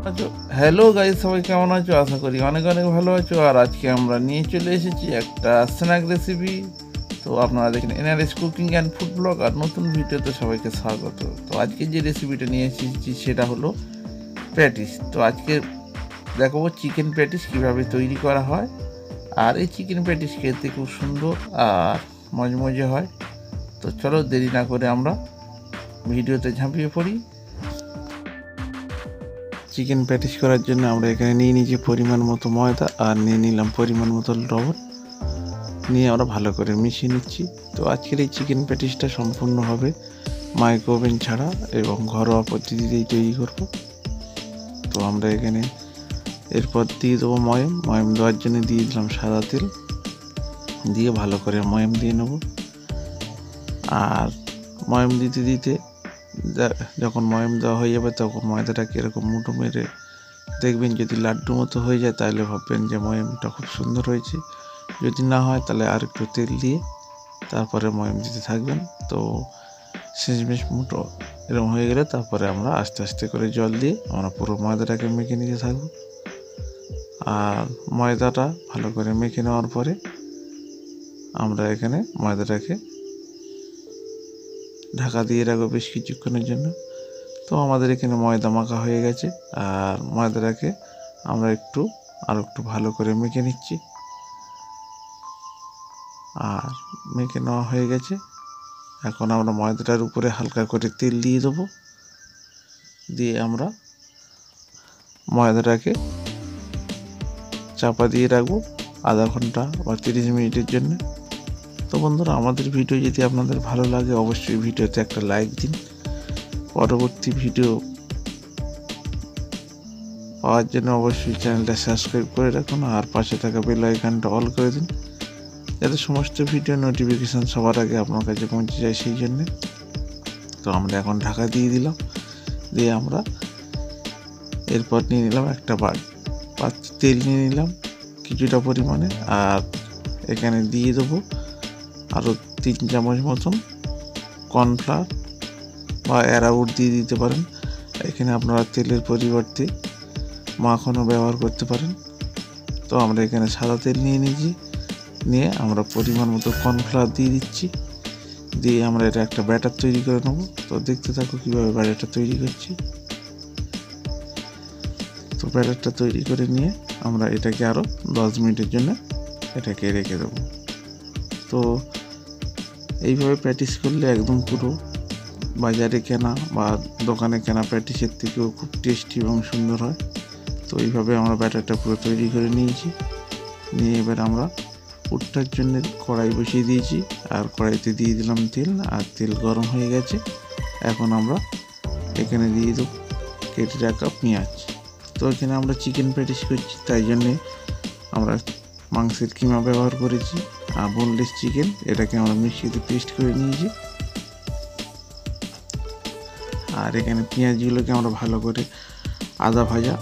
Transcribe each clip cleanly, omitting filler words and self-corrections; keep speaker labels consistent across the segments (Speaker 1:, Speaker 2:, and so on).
Speaker 1: আচ্ছা, hello guys, সবাই কেমন আছো? আশা করি অনেক অনেক ভালো আছো। আর আজকে আমরা নিয়ে চলে এসেছি একটা স্ন্যাক রেসিপি। তো আপনারা দেখেন NRS cooking and food blog, আর নতুন ভিডিওতে সবাইকে স্বাগত। তো আজকে যে রেসিপিটা নিয়ে এসেছি সেটা হলো প্যাটিস। তো আজকে দেখাবো চিকেন প্যাটিস কীভাবে তৈরি করা হয়। আর এই চিকেন প্যাটিস খেতে খুব সুন্দর আর মজমজে হয়। তো চলো দেরি না করে আমরা ভিডিওতে ঝাঁপিয়ে পড়ি। চিকেন প্যাটিস করার জন্য আমরা এখানে নিয়ে নিয়েছি পরিমাণ মতো ময়দা, আর নিয়ে নিলাম পরিমাণ মতো লবণ। নিয়ে আমরা ভালো করে মিশিয়ে নিচ্ছি। তো আজকের এই চিকেন প্যাটিসটা সম্পূর্ণ হবে মাইক্রো ওভেন ছাড়া এবং ঘরোয়া পদ্ধতিতেই তৈরি করব। তো আমরা এখানে এরপর দিয়ে দেবো ময়ম দেওয়ার জন্য দিয়ে দিলাম সাদা তেল, দিয়ে ভালো করে ময়ম দিয়ে নেব। আর ময়ম দিতে দিতে যখন ময়ম দেওয়া হয়ে যাবে তখন ময়দাটাকে এরকম মুঠো মেরে দেখবেন, যদি লাড্ডু মতো হয়ে যায় তাহলে ভাববেন যে ময়মটা খুব সুন্দর হয়েছে। যদি না হয় তাহলে আর একটু তেল দিয়ে তারপরে ময়ম দিতে থাকবেন। তো শেষমেশ মুঠো এরকম হয়ে গেলে তারপরে আমরা আস্তে আস্তে করে জল দিয়ে আমরা পুরো ময়দাটাকে মেখে নিতে থাকবো। আর ময়দাটা ভালো করে মেখে নেওয়ার পরে আমরা এখানে ময়দাটাকে ঢাকা দিয়ে রাখবো বেশ কিছুক্ষণের জন্য। তো আমাদের এখানে ময়দা মাখা হয়ে গেছে, আর ময়দাটাকে আমরা আরও একটু ভালো করে মেখে নিচ্ছি। আর মেখে নেওয়া হয়ে গেছে। এখন আমরা ময়দাটার উপরে হালকা করে তেল দিয়ে দেবো, দিয়ে আমরা ময়দাটাকে চাপা দিয়ে রাখবো আধা ঘন্টা বা 30 মিনিটের জন্য। তো বন্ধুরা, আমাদের ভিডিও যদি আপনাদের ভালো লাগে অবশ্যই ভিডিওতে একটা লাইক দিন। পরবর্তী ভিডিও পাওয়ার জন্য অবশ্যই চ্যানেলটা সাবস্ক্রাইব করে রাখুন, আর পাশে থাকা বেল আইকনটা অল করে দিন, যাতে সমস্ত ভিডিও নোটিফিকেশান সবার আগে আপনার কাছে পৌঁছে যায় সেই জন্যে। তো আমরা এখন ঢাকা দিয়ে দিলাম, দিয়ে আমরা এরপর নিয়ে নিলাম একটা পাত্র তেল নিয়ে নিলাম কিছুটা পরিমাণে, আর এখানে দিয়ে দেবো আরও 3 চামচ মতন কর্নফ্লাওয়ার বা অ্যারাউট দিয়ে দিতে পারেন। এখানে আপনারা তেলের পরিবর্তে মাখনও ব্যবহার করতে পারেন। তো আমরা এখানে সাদা তেল নিয়ে আমরা পরিমাণ মতো কর্নফ্লাওয়ার দিয়ে দিচ্ছি, দিয়ে আমরা এটা একটা ব্যাটার তৈরি করে নেব। তো দেখতে থাকো কীভাবে ব্যাটারটা তৈরি করছি। তো ব্যাটারটা তৈরি করে নিয়ে আমরা এটাকে আরও 10 মিনিটের জন্য এটাকে রেখে দেবো। তো এইভাবে প্র্যাকটিস করলে একদম পুরো বাজারে কেনা বা দোকানে কেনা প্যাটিসের থেকেও খুব টেস্টি এবং সুন্দর হয়। তো এইভাবে আমরা ব্যাটারটা পুরো তৈরি করে নিয়েছি। নিয়ে এবার আমরা পুরটার জন্য কড়াই বসিয়ে দিয়েছি, আর কড়াইতে দিয়ে দিলাম তেল, আর তেল গরম হয়ে গেছে। এখন আমরা এখানে দিয়ে দেবো কেটে রাখা পেঁয়াজ। তো এখানে আমরা চিকেন প্যাটিস করছি, তাই জন্যে আমরা মাংসের কিমা ব্যবহার করেছি, আর বোনলেস চিকেন এটাকে আমরা মিক্সিতে পেস্ট করে নিয়েছি। আর এখানে পেঁয়াজগুলোকে আমরা ভালো করে আদা ভাজা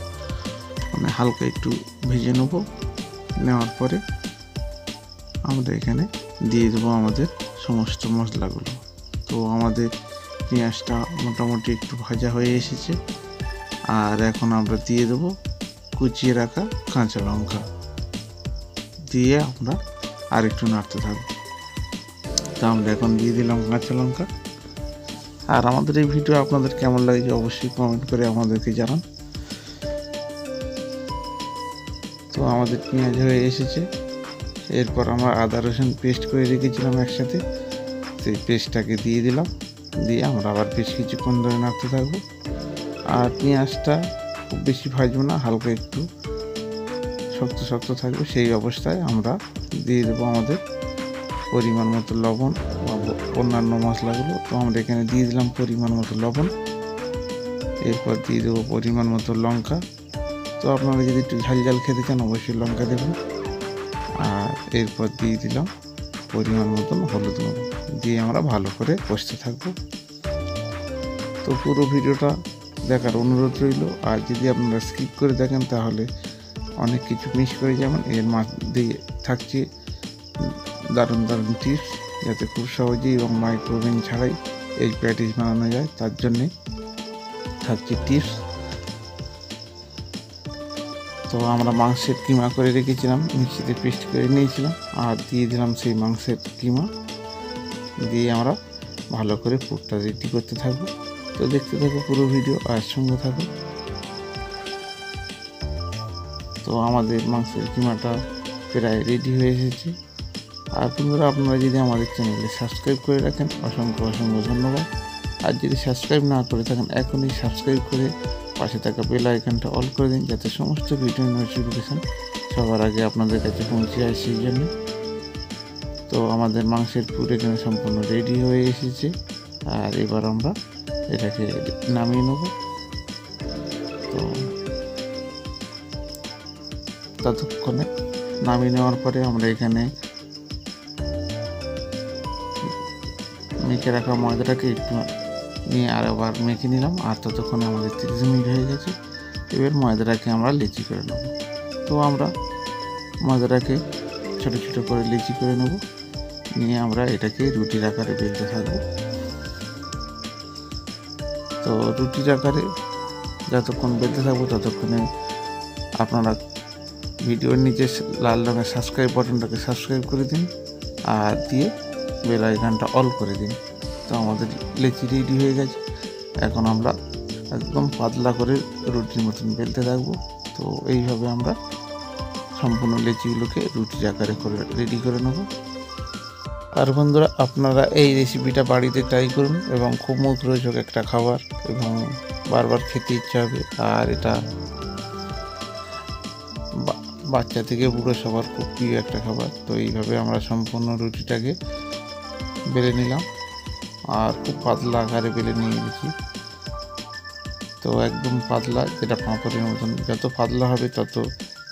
Speaker 1: মানে হালকা একটু ভেজে নেওয়ার পরে আমরা এখানে দিয়ে দেবো আমাদের সমস্ত মশলাগুলো। তো আমাদের পেঁয়াজটা মোটামুটি একটু ভাজা হয়ে এসেছে, আর এখন আমরা দিয়ে দেবো কুচিয়ে রাখা কাঁচা লঙ্কা, দিয়ে আমরা আর একটু নাড়তে থাকবো। তো আমরা এখন দিয়ে দিলাম কাঁচা লঙ্কা। আর আমাদের এই ভিডিও আপনাদের কেমন লাগে অবশ্যই কমেন্ট করে আমাদেরকে জানান। তো আমাদের পেঁয়াজ হয়ে এসেছে। এরপর আমরা আদা রসুন পেস্ট করে রেখেছিলাম একসাথে, সেই পেস্টটাকে দিয়ে দিলাম, দিয়ে আমরা আবার বেশ কিছুক্ষণ ধরে নাড়তে থাকবো। আর পেঁয়াজটা খুব বেশি ভাজবো না, হালকা একটু শক্ত শক্ত থাকবে, সেই অবস্থায় আমরা দিয়ে দেবো আমাদের পরিমাণ মতো লবণ বা অন্যান্য মশলাগুলো। তো আমরা এখানে দিয়ে দিলাম পরিমাণ মতো লবণ, এরপর দিয়ে দেবো পরিমাণ মতো লঙ্কা। তো আপনারা যদি একটু ঝাল ঝাল খেতে চান অবশ্যই লঙ্কা দেবেন। আর এরপর দিয়ে দিলাম পরিমাণ মতন হলুদ গুঁড়ো, দিয়ে আমরা ভালো করে কষতে থাকবো। তো পুরো ভিডিওটা দেখার অনুরোধ রইল, আর যদি আপনারা স্কিপ করে দেখেন তাহলে অনেক কিছু মিস করে যাবেন। এর মধ্যে থাকছে দারুণ দারুণ টিপস, যাতে খুব সহজেই এবং মাইক্রোওভেন ছাড়াই এই প্যাটিস বানানো যায়, তার জন্যে থাকছে টিপস। তো আমরা মাংসের কিমা করে রেখেছিলাম, মিক্সিতে পেস্ট করে নিয়েছিলাম, আর দিয়ে দিলাম সেই মাংসের কিমা। দিয়ে আমরা ভালো করে পুরটা রেডি করতে থাকবো। তো দেখতে থাকো পুরো ভিডিও আর সঙ্গে থাকো। তো আমাদের মাংসের কিমাটা প্রায় রেডি হয়ে এসেছে। আর বন্ধুরা, আপনারা যদি আমাদের চ্যানেলে সাবস্ক্রাইব করে রাখেন অসংখ্য অসংখ্য ধন্যবাদ। আর যদি সাবস্ক্রাইব না করে থাকেন এখনই সাবস্ক্রাইব করে পাশে থাকা বেল আইকনটা অল করে দিন, যাতে সমস্ত ভিডিও নোটিফিকেশান সবার আগে আপনাদের কাছে পৌঁছে যায় সেই জন্য। তো আমাদের মাংসের পুর এখানে সম্পূর্ণ রেডি হয়ে এসেছে। আর এবার আমরা এটাকে নামিয়ে নেব। তো ততক্ষণে নামিয়ে নেওয়ার পরে আমরা এখানে মেখে রাখা ময়দাটাকে একটু নিয়ে আরেকবার মেখে নিলাম। আর ততক্ষণে আমাদের 30 মিনিট হয়ে গেছে। এবার ময়দাটাকে আমরা লিচি করে নেব। তো আমরা ময়দাটাকে ছোটো ছোটো করে লিচি করে নেব, নিয়ে আমরা এটাকে রুটির আকারে বেলতে থাকবো। তো রুটির আকারে যতক্ষণ বেলতে থাকবো ততক্ষণে আপনারা ভিডিওর নিচে লাল রঙের সাবস্ক্রাইব বাটনটাকে সাবস্ক্রাইব করে দিন, আর দিয়ে বেল আইকনটা অল করে দিন। তো আমাদের লিচি রেডি হয়ে গেছে। এখন আমরা একদম পাতলা করে রুটির মতন বেলতে থাকবো। তো এইভাবে আমরা সম্পূর্ণ লিচিগুলোকে রুটির আকারে করে রেডি করে নেব। আর বন্ধুরা, আপনারা এই রেসিপিটা বাড়িতে ট্রাই করুন, এবং খুব মুখরোচক একটা খাবার, এবং বারবার খেতে ইচ্ছা হবে। আর এটা বাচ্চা থেকে বুড়ো সবার খুব প্রিয় একটা খাবার। তো এইভাবে আমরা সম্পূর্ণ রুটিটাকে বেলে নিলাম, আর খুব পাতলা আকারে বেলে নিয়ে গেছি। তো একদম পাতলা, যেটা পাঁপড়ের মতন। যত পাতলা হবে তত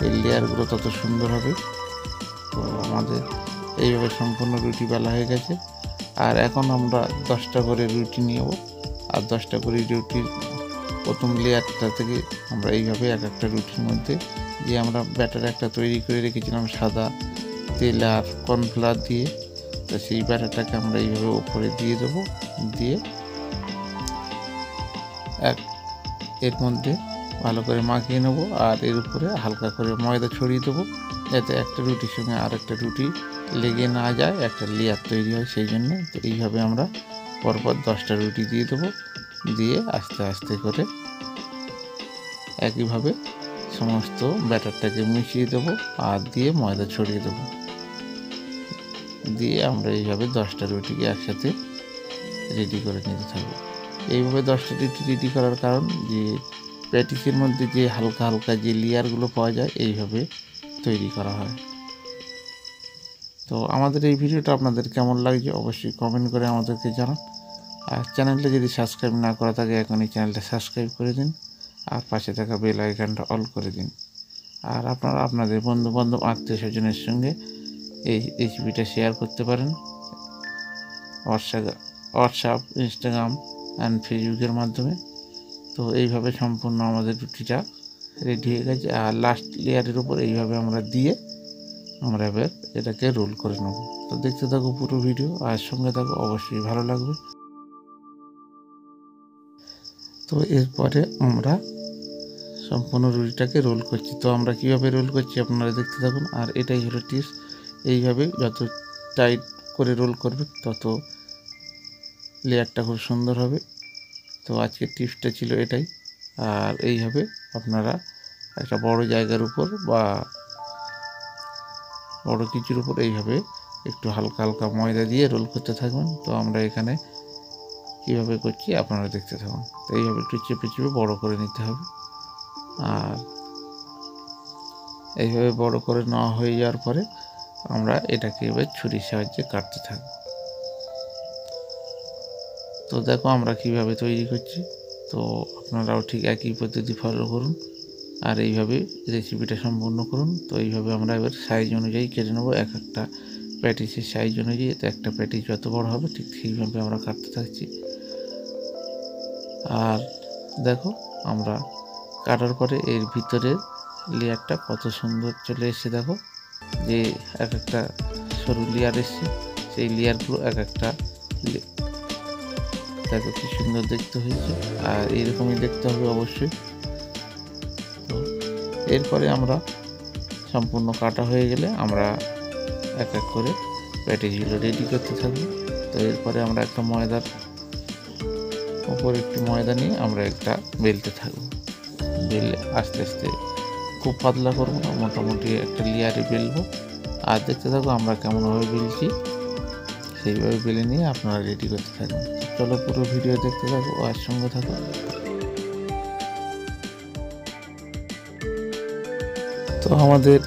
Speaker 1: এই লেয়ারগুলো তত সুন্দর হবে। তো আমাদের এইভাবে সম্পূর্ণ রুটি বেলা হয়ে গেছে। আর এখন আমরা 10টা করে রুটি নেব, আর 10টা করে রুটির প্রথম লেয়ারটা থেকে আমরা এইভাবে এক একটা রুটির মধ্যে যে আমরা ব্যাটার একটা তৈরি করে রেখেছিলাম সাদা তেল আর কর্নফ্লাওয়ার দিয়ে, তো সেই ব্যাটারটাকে আমরা এইভাবে ওপরে দিয়ে দেবো। দিয়ে এর মধ্যে ভালো করে মাখিয়ে নেবো, আর এর উপরে হালকা করে ময়দা ছড়িয়ে দেবো, যাতে একটা রুটির সঙ্গে আর একটা রুটি লেগে না যায়, একটা লেয়ার তৈরি হয় সেই জন্য। তো এইভাবে আমরা পরপর 10টা রুটি দিয়ে দেবো, দিয়ে আস্তে আস্তে করে একইভাবে সমস্ত ব্যাটারটাকে মিশিয়ে দেবো, আর দিয়ে ময়দা ছড়িয়ে দেবো। দিয়ে আমরা এইভাবে 10টা রুটিকে একসাথে রেডি করে নিতে থাকবো। এইভাবে 10টা রুটি রেডি করার কারণ যে প্যাটিসের মধ্যে যে হালকা হালকা যে লেয়ারগুলো পাওয়া যায় এইভাবে তৈরি করা হয়। তো আমাদের এই ভিডিওটা আপনাদের কেমন লাগছে অবশ্যই কমেন্ট করে আমাদেরকে জানান। আর চ্যানেলটা যদি সাবস্ক্রাইব না করা থাকে এখনই চ্যানেলটা সাবস্ক্রাইব করে দিন, আর পাশে থাকা বেল আইকনটা অল করে দিন। আর আপনারা আপনাদের বন্ধুবান্ধব আত্মীয় স্বজনের সঙ্গে এই রেসিপিটা শেয়ার করতে পারেন হোয়াটসঅ্যাপ, ইনস্টাগ্রাম অ্যান্ড ফেসবুকের মাধ্যমে। তো এইভাবে সম্পূর্ণ আমাদের রুটিটা রেডি হয়ে গেছে। আর লাস্ট লেয়ারের উপর এইভাবে আমরা দিয়ে আমরা এবার এটাকে রোল করে নেব। তো দেখতে থাকো পুরো ভিডিও, আর সঙ্গে থাকো, অবশ্যই ভালো লাগবে। তো এরপরে আমরা সম্পূর্ণ রুটিটাকে রোল করছি। তো আমরা কীভাবে রোল করছি আপনারা দেখতে থাকুন। আর এটাই হলো টিপস, এইভাবে যত টাইট করে রোল করবে তত লেয়ারটা খুব সুন্দর হবে। তো আজকের টিপসটা ছিল এটাই। আর এইভাবে আপনারা একটা বড় জায়গার উপর বা বড় কিছুর উপর এইভাবে একটু হালকা হালকা ময়দা দিয়ে রোল করতে থাকবেন। তো আমরা এখানে কীভাবে করছি আপনারা দেখতে থাকুন। তো এইভাবে একটু চেপে চেপে বড় করে নিতে হবে। আর এইভাবে বড় করে নেওয়া হয়ে যাওয়ার পরে আমরা এটাকে এবার ছুরির সাহায্যে কাটতে থাকব। তো দেখো আমরা কিভাবে তৈরি করছি। তো আপনারাও ঠিক একই পদ্ধতি ফলো করুন, আর এইভাবে রেসিপিটা সম্পূর্ণ করুন। তো এইভাবে আমরা এবার সাইজ অনুযায়ী কেটে নেবো, এক একটা প্যাটিসের সাইজ অনুযায়ী। তো একটা প্যাটিস যত বড় হবে ঠিক সেইভাবে আমরা কাটতে থাকছি। আর দেখো আমরা কাটার পরে এর ভিতরে লেয়ারটা কত সুন্দর চলে এসেছে। দেখো যে এক একটা সরু লেয়ার এসছে, সেই লেয়ারগুলো এক একটা দেখো কি সুন্দর দেখতে হয়েছে। আর এরকমই দেখতে হবে অবশ্যই। তো এরপরে আমরা সম্পূর্ণ কাটা হয়ে গেলে আমরা এক এক করে প্যাটিসগুলো রেডি করতে থাকবো। তো এরপরে আমরা একটা ময়দার উপর একটু ময়দা নিয়ে আমরা একটা বেলতে থাকবো। বেলে আস্তে আস্তে খুব পাতলা করবো না, মোটামুটি একটা লেয়ারে বেলবো। আর দেখতে থাকবো আমরা কেমনভাবে বেলছি, সেইভাবে বেলে নিয়ে আপনারা রেডি করতে থাকবেন। চলো পুরো ভিডিও দেখতে থাকো আর সঙ্গে থাকো। তো আমাদের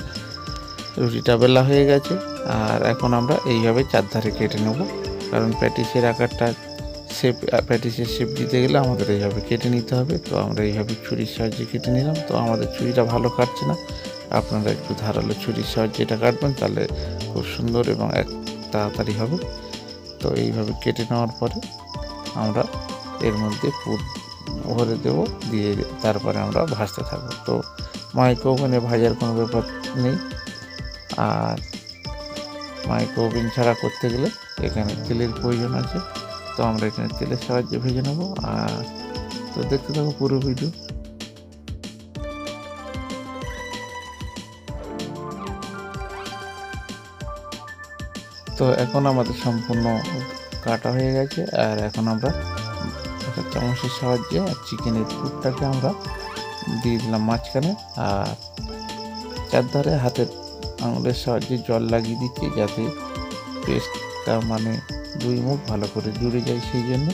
Speaker 1: রুটিটা বেলা হয়ে গেছে, আর এখন আমরা এইভাবে চারধারে কেটে নেব, কারণ প্যাটিসের আকারটা প্যাটিসের শেপ দিতে গেলে আমাদের এইভাবে কেটে নিতে হবে। তো আমরা এইভাবে ছুরির সাহায্যে কেটে নিলাম। তো আমাদের ছুরিটা ভালো কাটছে না, আপনারা একটু ধারালো ছুরির সাহায্যে এটা কাটবেন, তাহলে খুব সুন্দর এবং তাড়াতাড়ি হবে। তো এইভাবে কেটে নেওয়ার পরে আমরা এর মধ্যে পুর ভরে দেবো, দিয়ে তারপরে আমরা ভাজতে থাকবো। তো মাইক্রো ওভেনে ভাজার কোনো ব্যাপার নেই, আর মাইক্রো ওভেন ছাড়া করতে গেলে এখানে তেলের প্রয়োজন আছে। তো আমরা এখানে তেলের সাহায্যে ভেজে নেবো। আর তো দেখতে থাকো পুরো ভিডিও। তো এখন আমাদের সম্পূর্ণ কাটা হয়ে গেছে, আর এখন আমরা একটা চামচের সাহায্যে চিকেনের পুরটাকে আমরা দিয়ে দিলাম মাঝখানে, আর চারধারে হাতের আঙুলের সাহায্যে জল লাগিয়ে দিচ্ছি, যাতে পেস্টটা মানে দুই মুখ ভালো করে জুড়ে যায়, সেই জন্য।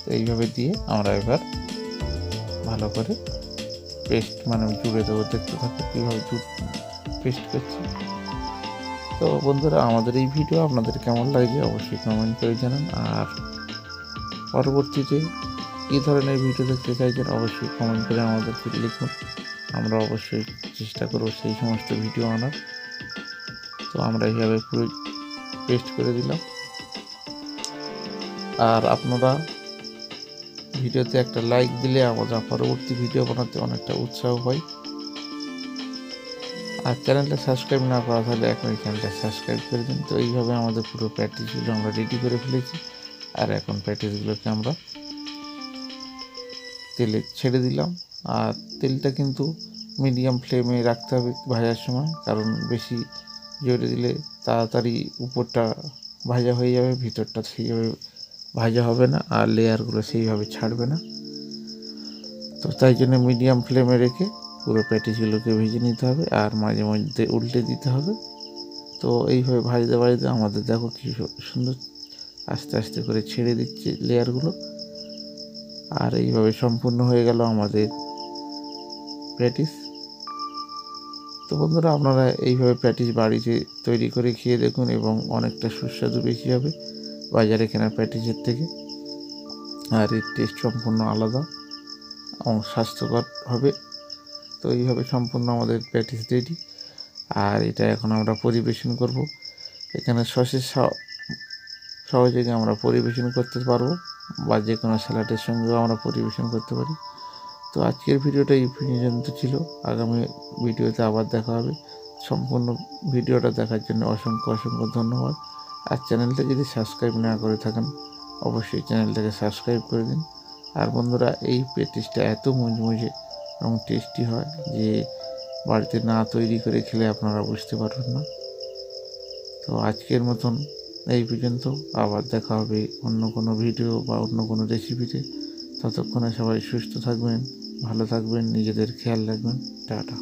Speaker 1: তো এইভাবে দিয়ে আমরা এবার ভালো করে পেস্ট মানে জুড়ে দেবো। দেখতে থাকো কীভাবে পেস্ট করছি। তো বন্ধুরা, আমাদের এই ভিডিও আপনাদের কেমন লাগছে অবশ্যই কমেন্ট করে জানান, আর পরবর্তীতে কী ধরনের ভিডিও দেখতে চাইছেন অবশ্যই কমেন্ট করে আমাদেরকে লিখুন। আমরা অবশ্যই চেষ্টা করব সেই সমস্ত ভিডিও আনার। তো আমরা এইভাবে পুরো পেস্ট করে দিলাম, আর আপনারা ভিডিওতে একটা লাইক দিলে আমরা পরবর্তী ভিডিও বানাতে অনেকটা উৎসাহ পাই। আর চ্যানেলটা সাবস্ক্রাইব না করা থাকলে এখন এই চ্যানেলটা সাবস্ক্রাইব করে দিন। তো এইভাবে আমাদের পুরো প্যাটিসগুলো আমরা রেডি করে ফেলেছি, আর এখন প্যাটিসগুলোকে আমরা তেলে ছেড়ে দিলাম। আর তেলটা কিন্তু মিডিয়াম ফ্লেমে রাখতে হবে ভাজার সময়, কারণ বেশি জোরে দিলে তাড়াতাড়ি উপরটা ভাজা হয়ে যাবে, ভিতরটা সেইভাবে ভাজা হবে না, আর লেয়ারগুলো সেইভাবে ছাড়বে না। তো তাই জন্য মিডিয়াম ফ্লেমে রেখে পুরো প্যাটিসগুলোকে ভেজে নিতে হবে, আর মাঝে মধ্যে উল্টে দিতে হবে। তো এইভাবে ভাজতে ভাজতে আমাদের দেখো কী সুন্দর আস্তে আস্তে করে ছেড়ে দিচ্ছে লেয়ারগুলো। আর এইভাবে সম্পূর্ণ হয়ে গেল আমাদের প্যাটিস। তো বন্ধুরা, আপনারা এইভাবে প্যাটিস বাড়িতে তৈরি করে খেয়ে দেখুন, এবং অনেকটা সুস্বাদু বেশি হবে বাজারে কেনা প্যাটিসের থেকে। আর এর টেস্ট সম্পূর্ণ আলাদা এবং স্বাস্থ্যকর হবে। তো এইভাবে সম্পূর্ণ আমাদের প্যাটিস রেডি, আর এটা এখন আমরা পরিবেশন করব। এখানে সসের সহজে আমরা পরিবেশন করতে পারবো, বা যে কোনো স্যালাডের সঙ্গেও আমরা পরিবেশন করতে পারি। তো আজকের ভিডিওটা এই পর্যন্ত ছিল। আগামী ভিডিওতে আবার দেখা হবে। সম্পূর্ণ ভিডিওটা দেখার জন্য অসংখ্য অসংখ্য ধন্যবাদ। আর চ্যানেলটা যদি সাবস্ক্রাইব না করে থাকেন অবশ্যই চ্যানেলটাকে সাবস্ক্রাইব করে দিন। আর বন্ধুরা, এই প্যাটিসটা এত মুচমুচে এবং টেস্টি হয় যে বাড়িতে না তৈরি করে খেলে আপনারা বুঝতে পারবেন না। তো আজকের মতন এই পর্যন্ত, আবার দেখা হবে অন্য কোনো ভিডিও বা অন্য কোনো রেসিপিতে। ততক্ষণে সবাই সুস্থ থাকবেন, ভালো থাকবেন, নিজেদের খেয়াল রাখবেন। টাটা।